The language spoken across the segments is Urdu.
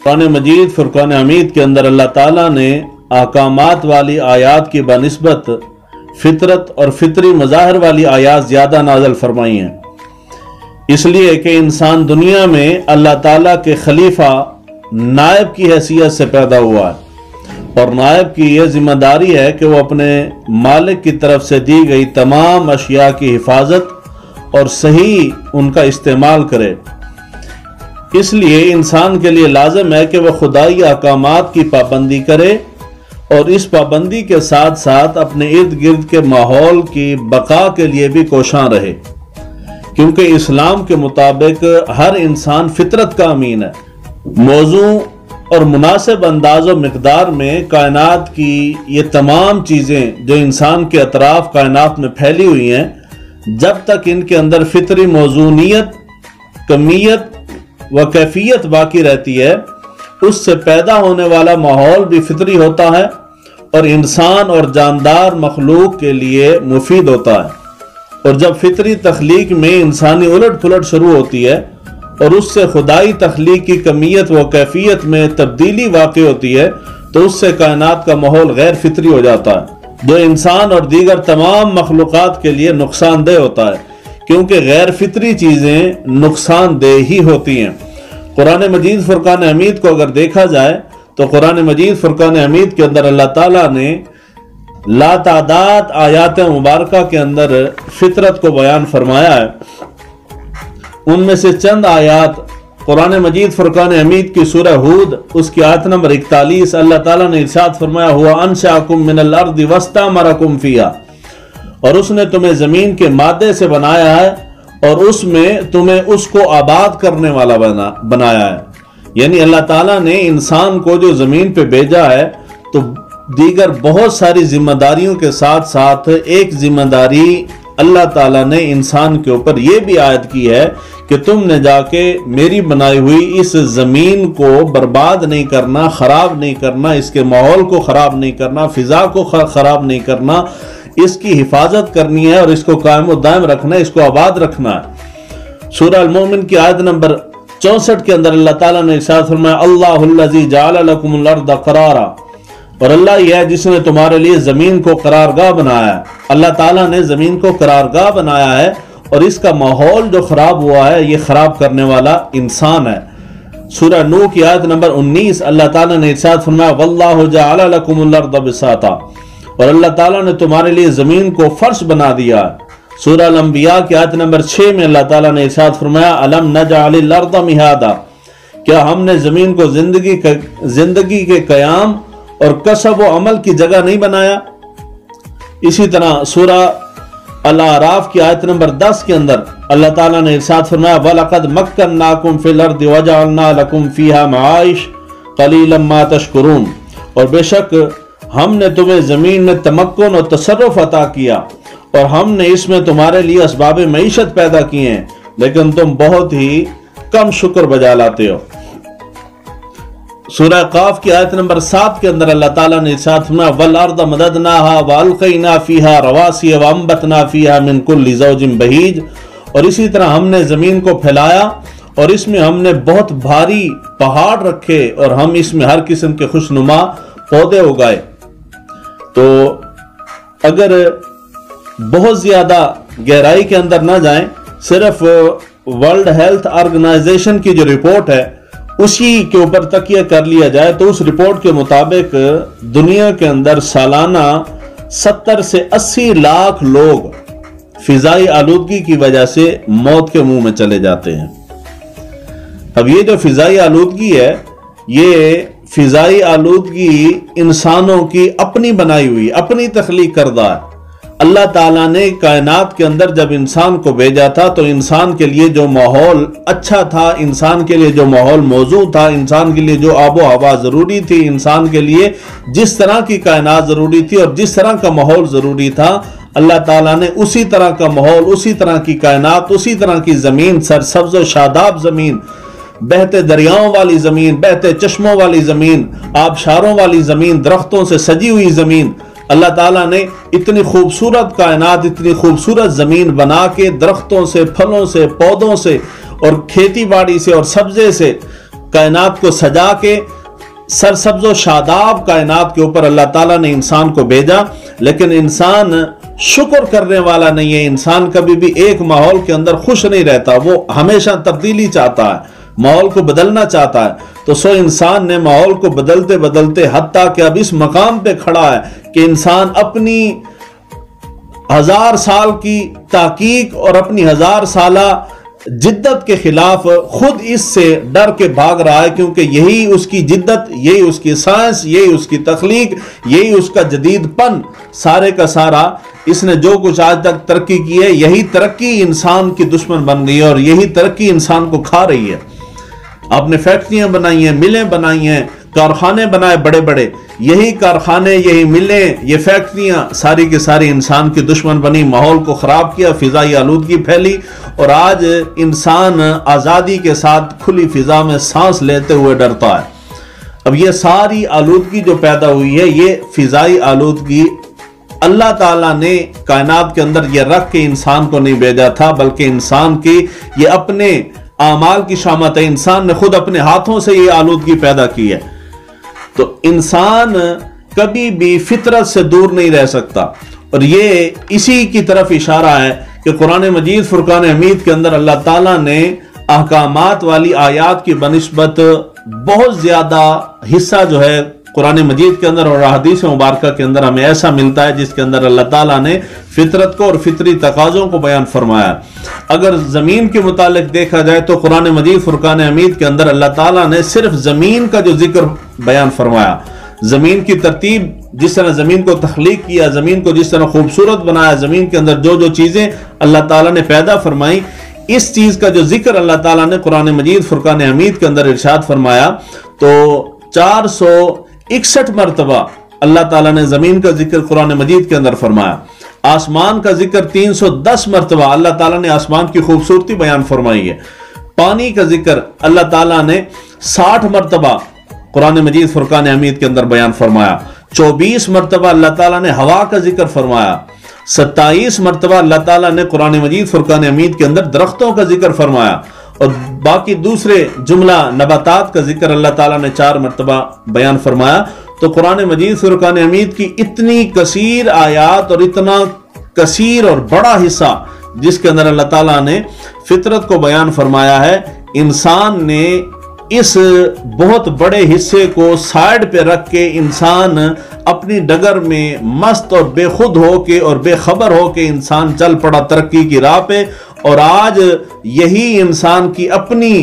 قرآن مجید فرقان حمید کے اندر اللہ تعالیٰ نے احکامات والی آیات کی بنسبت فطرت اور فطری مظاہر والی آیات زیادہ نازل فرمائی ہیں، اس لیے کہ انسان دنیا میں اللہ تعالیٰ کے خلیفہ نائب کی حیثیت سے پیدا ہوا ہے، اور نائب کی یہ ذمہ داری ہے کہ وہ اپنے مالک کی طرف سے دی گئی تمام اشیاء کی حفاظت اور صحیح ان کا استعمال کرے۔ اس لیے انسان کے لیے لازم ہے کہ وہ خدائی احکامات کی پابندی کرے اور اس پابندی کے ساتھ ساتھ اپنے ارد گرد کے ماحول کی بقا کے لیے بھی کوشاں رہے، کیونکہ اسلام کے مطابق ہر انسان فطرت کا امین ہے۔ موضوع اور مناسب انداز و مقدار میں کائنات کی یہ تمام چیزیں جو انسان کے اطراف کائنات میں پھیلی ہوئی ہیں، جب تک ان کے اندر فطری موزونیت، کمیت و کیفیت باقی رہتی ہے، اس سے پیدا ہونے والا ماحول بھی فطری ہوتا ہے اور انسان اور جاندار مخلوق کے لیے مفید ہوتا ہے۔ اور جب فطری تخلیق میں انسانی الٹ پلٹ شروع ہوتی ہے اور اس سے خدائی تخلیق کی کمیت و کیفیت میں تبدیلی واقع ہوتی ہے، تو اس سے کائنات کا ماحول غیر فطری ہو جاتا ہے، جو انسان اور دیگر تمام مخلوقات کے لیے نقصان دہ ہوتا ہے، کیونکہ غیر فطری چیزیں نقصان دہ ہی ہوتی ہیں۔ قرآن مجید فرقان حمید کو اگر دیکھا جائے تو قرآن مجید فرقان حمید کے اندر اللہ تعالیٰ نے لاتعداد آیات مبارکہ کے اندر فطرت کو بیان فرمایا ہے۔ ان میں سے چند آیات قرآن مجید فرقان حمید کی سورہ ہود اس کی آیت نمبر 41 اللہ تعالیٰ نے ارشاد فرمایا ہوا انشأکم من الارض واستعمرکم فیہا، اور اس نے تمہیں زمین کے مادے سے بنایا ہے اور اس میں تمہیں اس کو آباد کرنے والا بنایا ہے۔ یعنی اللہ تعالیٰ نے انسان کو جو زمین پہ بھیجا ہے تو دیگر بہت ساری ذمہ داریوں کے ساتھ ساتھ ایک ذمہ داری اللہ تعالیٰ نے انسان کے اوپر یہ بھی عائد کی ہے کہ تم نے جا کے میری بنائی ہوئی اس زمین کو برباد نہیں کرنا، خراب نہیں کرنا، اس کے ماحول کو خراب نہیں کرنا، فضا کو خراب نہیں کرنا، اس کی حفاظت کرنی ہے اور اس کو قائم و دائم رکھنا ہے، اس کو آباد رکھنا ہے۔ سورہ المومن کی آیت نمبر 64 کے اندر اللہ تعالیٰ نے ارشاد فرمایا اللہ الذی جعل لکم الارض قرارا، اور اللہ یہ ہے جس نے تمہارے لیے زمین کو قرارگاہ بنایا ہے۔ اللہ تعالیٰ نے زمین کو قرارگاہ بنایا ہے اور اس کا ماحول جو خراب ہوا ہے یہ خراب کرنے والا انسان ہے۔ سورہ نوح کی آیت نمبر 19 اللہ تعالیٰ نے ارشاد فرمایا واللہ جعل لکم الارض بساطا، اور اللہ تعالیٰ نے تمہارے لیے زمین کو فرش بنا دیا ہے۔ سورہ الانبیاء کی آیت نمبر 6 میں اللہ تعالیٰ نے ارشاد فرمایا الم نجعل الارض مہادا، کیا ہم نے زمین کو زندگی کے قیام اور کسب و عمل کی جگہ نہیں بنایا؟ اسی طرح سورہ الاعراف کی آیت نمبر 10 کے اندر اللہ تعالیٰ نے ارشاد فرمایا وَلَقَدْ مَكَّنَّاكُمْ فِي الْأَرْضِ وَجَعَلْنَا لَكُمْ فِيهَا مَعَائِشَ قَلِيلًا مَا تَشْكُرُونَ، اور بے شک ہم نے تمہیں زمین میں تمکن اور تصرف عطا کیا اور ہم نے اس میں تمہارے لیے اسباب معیشت پیدا کیے ہیں، لیکن تم بہت ہی کم شکر بجا لاتے ہو۔ سورہ قاف کی آیت نمبر 7 کے اندر اللہ تعالیٰ نے ارشاد فرمایا وَالْأَرْضَ مَدَدْنَاهَا وَأَلْقَيْنَا فِيهَا رَوَاسِيَ وَأَنبَتْنَا فِيهَا مِنْ كُلِّ زَوْجٍ بَهِيجٍ، اور اسی طرح ہم نے زمین کو پھیلایا اور اس میں ہم نے بہت بھاری پہاڑ رکھے اور ہم اس میں ہر قسم کے خوشنما پودے اگائے۔ تو اگر بہت زیادہ گہرائی کے اندر نہ جائیں، صرف ورلڈ ہیلتھ آرگنائزیشن کی جو رپورٹ ہے اسی کے اوپر تکیہ کر لیا جائے تو اس رپورٹ کے مطابق دنیا کے اندر سالانہ 70 سے 80 لاکھ لوگ فضائی آلودگی کی وجہ سے موت کے منہ میں چلے جاتے ہیں۔ اب یہ جو فضائی آلودگی ہے، یہ فضائی آلودگی انسانوں کی اپنی بنائی ہوئی، اپنی تخلیق کردہ ہے۔ اللہ تعالیٰ نے کائنات کے اندر جب انسان کو بھیجا تھا تو انسان کے لیے جو ماحول اچھا تھا، انسان کے لیے جو ماحول موزوں تھا، انسان کے لیے جو آب و ہوا ضروری تھی، انسان کے لیے جس طرح کی کائنات ضروری تھی اور جس طرح کا ماحول ضروری تھا، اللہ تعالیٰ نے اسی طرح کا ماحول، اسی طرح کی کائنات، اسی طرح کی زمین، سرسبز و شاداب زمین، بہتے دریاؤں والی زمین، بہتے چشموں والی زمین، آبشاروں والی زمین، درختوں سے سجی ہوئی زمین، اللہ تعالیٰ نے اتنی خوبصورت کائنات، اتنی خوبصورت زمین بنا کے درختوں سے، پھلوں سے، پودوں سے اور کھیتی باڑی سے اور سبزے سے کائنات کو سجا کے سرسبز و شاداب کائنات کے اوپر اللہ تعالیٰ نے انسان کو بھیجا، لیکن انسان شکر کرنے والا نہیں ہے۔ انسان کبھی بھی ایک ماحول کے اندر خوش نہیں رہتا، وہ ہمیشہ تبدیلی چاہتا ہے، ماحول کو بدلنا چاہتا ہے۔ تو سو انسان نے ماحول کو بدلتے بدلتے حتیٰ کہ اب اس مقام پہ کھڑا ہے کہ انسان اپنی 1000 سال کی تحقیق اور اپنی 1000 سالہ جدت کے خلاف خود اس سے ڈر کے بھاگ رہا ہے، کیونکہ یہی اس کی جدت، یہی اس کی سائنس، یہی اس کی تخلیق، یہی اس کا جدید پن، سارے کا سارا اس نے جو کچھ آج تک ترقی کی ہے، یہی ترقی انسان کی دشمن بن گئی ہے اور یہی ترقی انسان کو کھا رہی ہے۔ آپ نے فیکٹریاں بنائی ہیں، ملیں بنائی ہیں، کارخانے بنائے بڑے بڑے، یہی کارخانے، یہی ملیں، یہ فیکٹریاں ساری کی ساری انسان کی دشمن بنی، ماحول کو خراب کیا، فضائی آلودگی پھیلی، اور آج انسان آزادی کے ساتھ کھلی فضا میں سانس لیتے ہوئے ڈرتا ہے۔ اب یہ ساری آلودگی جو پیدا ہوئی ہے، یہ فضائی آلودگی اللہ تعالیٰ نے کائنات کے اندر یہ رکھ کے انسان کو نہیں بھیجا تھا، بلکہ انسان کی یہ اپنے اعمال کی شامت ہے، انسان نے خود اپنے ہاتھوں سے یہ آلودگی پیدا کی ہے۔ تو انسان کبھی بھی فطرت سے دور نہیں رہ سکتا، اور یہ اسی کی طرف اشارہ ہے کہ قرآن مجید فرقان حمید کے اندر اللہ تعالیٰ نے احکامات والی آیات کی بنسبت بہت زیادہ حصہ جو ہے قرآن مجید کے اندر اور احادیث مبارکہ کے اندر ہمیں ایسا ملتا ہے جس کے اندر اللہ تعالیٰ نے فطرت کو اور فطری تقاضوں کو بیان فرمایا۔ اگر زمین کے متعلق دیکھا جائے تو قرآن مجید فرقان حمید کے اندر اللہ تعالیٰ نے صرف زمین کا جو ذکر بیان فرمایا، زمین کی ترتیب، جس طرح زمین کو تخلیق کیا، زمین کو جس طرح خوبصورت بنایا، زمین کے اندر جو جو چیزیں اللہ تعالیٰ نے پیدا فرمائی، اس چیز کا جو ذکر اللہ تعالیٰ نے قرآن مجید فرقان حمید کے اندر ارشاد فرمایا تو 461 مرتبہ اللہ تعالیٰ نے زمین کا ذکر قرآن مجید کے اندر فرمایا۔ آسمان کا ذکر 310 مرتبہ اللہ تعالیٰ نے آسمان کی خوبصورتی بیان فرمائی ہے۔ پانی کا ذکر اللہ تعالیٰ نے 60 مرتبہ قرآن مجید فرقان حمید کے اندر بیان فرمایا۔ 24 مرتبہ اللہ تعالیٰ نے ہوا کا ذکر فرمایا۔ 27 مرتبہ اللہ تعالیٰ نے قرآن مجید فرقان حمید کے اندر درختوں کا ذکر فرمایا، اور باقی دوسرے جملہ نباتات کا ذکر اللہ تعالیٰ نے 4 مرتبہ بیان فرمایا۔ تو قرآن مجید فرقان حمید کی اتنی کثیر آیات اور اتنا کثیر اور بڑا حصہ جس کے اندر اللہ تعالیٰ نے فطرت کو بیان فرمایا ہے، انسان نے اس بہت بڑے حصے کو سائیڈ پہ رکھ کے انسان اپنی ڈگر میں مست اور بے خود ہو کے اور بے خبر ہو کے انسان چل پڑا ترقی کی راہ پہ، اور آج یہی انسان کی اپنی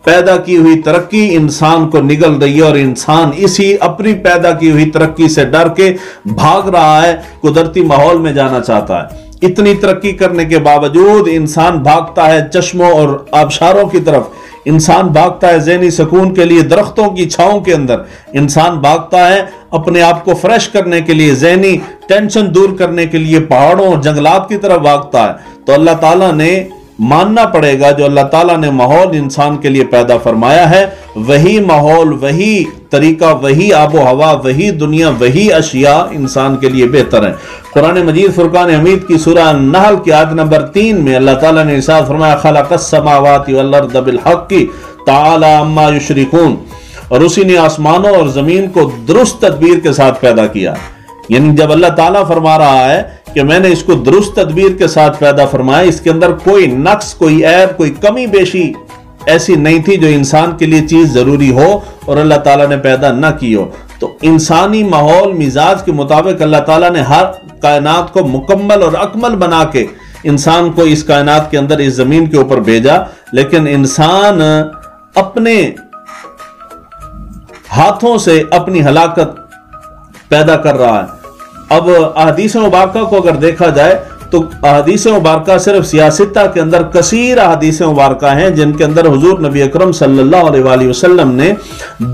پیدا کی ہوئی ترقی انسان کو نگل رہی ہے، اور انسان اسی اپنی پیدا کی ہوئی ترقی سے ڈر کے بھاگ رہا ہے، قدرتی ماحول میں جانا چاہتا ہے۔ اتنی ترقی کرنے کے باوجود انسان بھاگتا ہے چشموں اور آبشاروں کی طرف، انسان بھاگتا ہے ذہنی سکون کے لیے درختوں کی چھاؤں کے اندر، انسان بھاگتا ہے اپنے آپ کو فریش کرنے کے لیے، ذہنی ٹینشن دور کرنے کے لیے پہاڑوں اور جنگلات کی طرف بھاگتا ہے۔ تو اللہ تعالیٰ نے ماننا پڑے گا جو اللہ تعالیٰ نے ماحول انسان کے لیے پیدا فرمایا ہے، وہی ماحول، وہی طریقہ، وہی آب و ہوا، وہی دنیا، وہی اشیاء انسان کے لیے بہتر ہیں۔ قرآن مجید فرقان حمید کی سورہ النحل کی آیت نمبر 3 میں اللہ تعالیٰ نے ارشاد فرمایا خلق السماوات والارض بالحق تعالی عما یشرکون، اور اسی نے آسمانوں اور زمین کو درست تدبیر کے ساتھ پیدا کیا۔ یعنی جب اللہ تعالیٰ فرما رہا ہے کہ میں نے اس کو درست تدبیر کے ساتھ پیدا فرمایا، اس کے اندر کوئی نقص، کوئی عیب، کوئی کمی بیشی ایسی نہیں تھی جو انسان کے لیے چیز ضروری ہو اور اللہ تعالیٰ نے پیدا نہ کی ہو۔ تو انسانی ماحول مزاج کے مطابق اللہ تعالیٰ نے ہر کائنات کو مکمل اور اکمل بنا کے انسان کو اس کائنات کے اندر، اس زمین کے اوپر بھیجا، لیکن انسان اپنے ہاتھوں سے اپنی ہلاکت پیدا کر رہا ہے۔ اب احادیث مبارکہ کو اگر دیکھا جائے تو احادیث مبارکہ صرف سیاستہ کے اندر کثیر احادیث مبارکہ ہیں جن کے اندر حضور نبی اکرم صلی اللہ علیہ وآلہ وسلم نے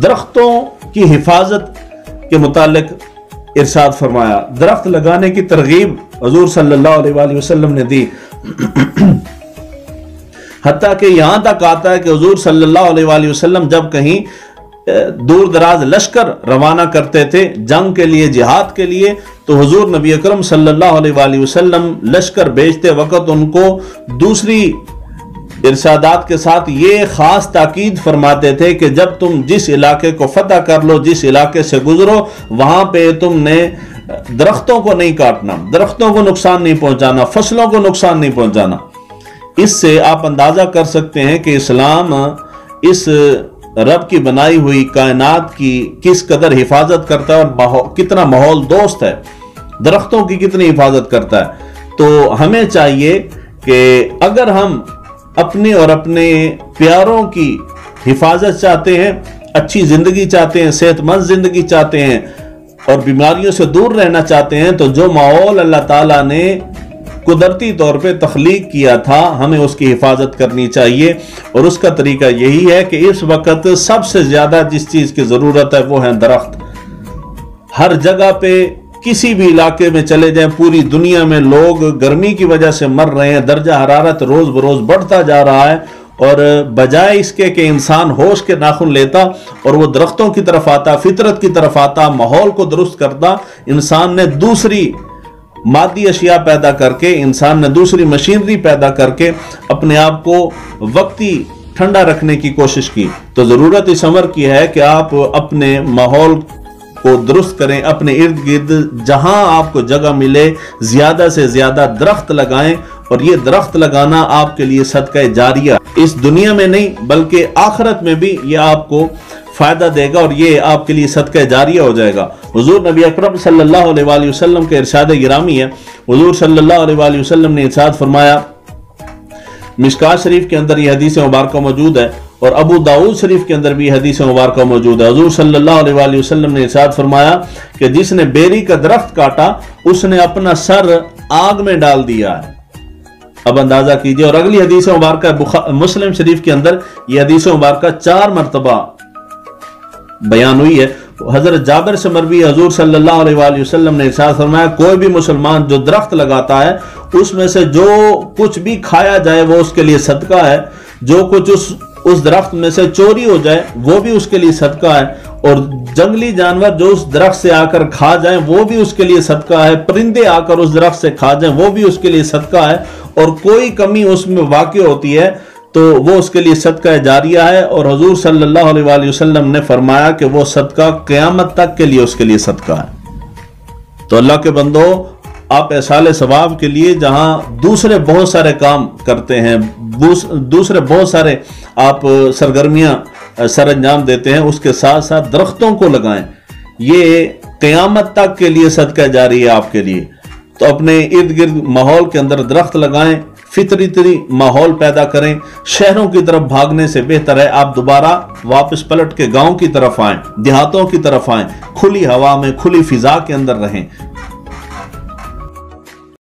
درختوں کی حفاظت کے متعلق ارشاد فرمایا، درخت لگانے کی ترغیب حضور صلی اللہ علیہ وآلہ وسلم نے دی، حتیٰ کہ یہاں تک آتا ہے کہ حضور صلی اللہ علیہ وآلہ وسلم جب کہیں دور دراز لشکر روانہ کرتے تھے جنگ کے لیے، جہاد کے لیے، تو حضور نبی اکرم صلی اللہ علیہ وآلہ وسلم لشکر بھیجتے وقت ان کو دوسری ارشادات کے ساتھ یہ خاص تاکید فرماتے تھے کہ جب تم جس علاقے کو فتح کر لو، جس علاقے سے گزرو، وہاں پہ تم نے درختوں کو نہیں کاٹنا، درختوں کو نقصان نہیں پہنچانا، فصلوں کو نقصان نہیں پہنچانا۔ اس سے آپ اندازہ کر سکتے ہیں کہ اسلام اس رب کی بنائی ہوئی کائنات کی کس قدر حفاظت کرتا ہے اور کتنا ماحول دوست ہے، درختوں کی کتنی حفاظت کرتا ہے۔ تو ہمیں چاہیے کہ اگر ہم اپنے اور اپنے پیاروں کی حفاظت چاہتے ہیں، اچھی زندگی چاہتے ہیں، صحت مند زندگی چاہتے ہیں اور بیماریوں سے دور رہنا چاہتے ہیں، تو جو ماحول اللہ تعالیٰ نے قدرتی طور پہ تخلیق کیا تھا ہمیں اس کی حفاظت کرنی چاہیے۔ اور اس کا طریقہ یہی ہے کہ اس وقت سب سے زیادہ جس چیز کی ضرورت ہے وہ ہے درخت۔ ہر جگہ پہ کسی بھی علاقے میں چلے جائیں، پوری دنیا میں لوگ گرمی کی وجہ سے مر رہے ہیں، درجہ حرارت روز بروز بڑھتا جا رہا ہے، اور بجائے اس کے کہ انسان ہوش کے ناخن لیتا اور وہ درختوں کی طرف آتا، فطرت کی طرف آتا، ماحول کو درست کرتا، انسان نے دوسری مادی اشیاء پیدا کر کے، انسان نے دوسری مشینری پیدا کر کے اپنے آپ کو وقتی ٹھنڈا رکھنے کی کوشش کی۔ تو ضرورت اس امر کی ہے کہ آپ اپنے ماحول کو درست کریں، اپنے ارد گرد جہاں آپ کو جگہ ملے زیادہ سے زیادہ درخت لگائیں، اور یہ درخت لگانا آپ کے لیے صدقہ جاریہ، اس دنیا میں نہیں بلکہ آخرت میں بھی یہ آپ کو فائدہ دے گا اور یہ آپ کے لیے صدقہ جاریہ ہو جائے گا۔ حضور نبی اکرم صلی اللہ علیہ وآلہ وسلم کے ارشاد گرامی ہے، حضور صلی اللہ علیہ وآلہ وسلم نے ارشاد فرمایا، مشکات شریف کے اندر یہ حدیث مبارکہ موجود ہے اور ابو داؤد شریف کے اندر بھی حدیث مبارکہ موجود ہے۔ حضور صلی اللہ علیہ وآلہ وسلم نے ارشاد فرمایا کہ جس نے بیری کا درخت کاٹا اس نے اپنا سر آگ میں ڈال دیا ہے۔ اب اندازہ کیجئے، اور اگلی حدیث مبارکہ مسلم شریف کے اندر یہ حدیث مبارکہ 4 مرتبہ بیان ہوئی ہے۔ حضرت جابر سے مروی حضور صلی اللہ علیہ وآلہ وسلم نے ارشاد فرمایا، کوئی بھی مسلمان جو درخت لگاتا ہے اس میں سے جو کچھ بھی کھایا جائے وہ اس کے لیے صدقہ ہے، جو کچھ اس درخت میں سے چوری ہو جائے وہ بھی اس کے لیے صدقہ ہے، اور جنگلی جانور جو اس درخت سے آ کر کھا جائیں وہ بھی اس کے لیے صدقہ ہے، پرندے آ کر اس درخت سے کھا جائیں وہ بھی اس کے لیے صدقہ ہے، اور کوئی کمی اس میں واقع ہوتی ہے تو وہ اس کے لیے صدقہ جاریہ ہے۔ اور حضور صلی اللہ علیہ وآلہ وسلم نے فرمایا کہ وہ صدقہ قیامت تک کے لیے اس کے لیے صدقہ ہے۔ تو اللہ کے بندو، آپ ایصال ثواب کے لیے جہاں دوسرے بہت سارے کام کرتے ہیں، دوسرے بہت سارے آپ سرگرمیاں سر انجام دیتے ہیں، اس کے ساتھ ساتھ درختوں کو لگائیں، یہ قیامت تک کے لیے صدقہ جاری ہے آپ کے لیے۔ تو اپنے ارد گرد ماحول کے اندر درخت لگائیں، فطری ماحول پیدا کریں۔ شہروں کی طرف بھاگنے سے بہتر ہے آپ دوبارہ واپس پلٹ کے گاؤں کی طرف آئیں، دیہاتوں کی طرف آئیں، کھلی ہوا میں، کھلی فضا کے اندر رہیں۔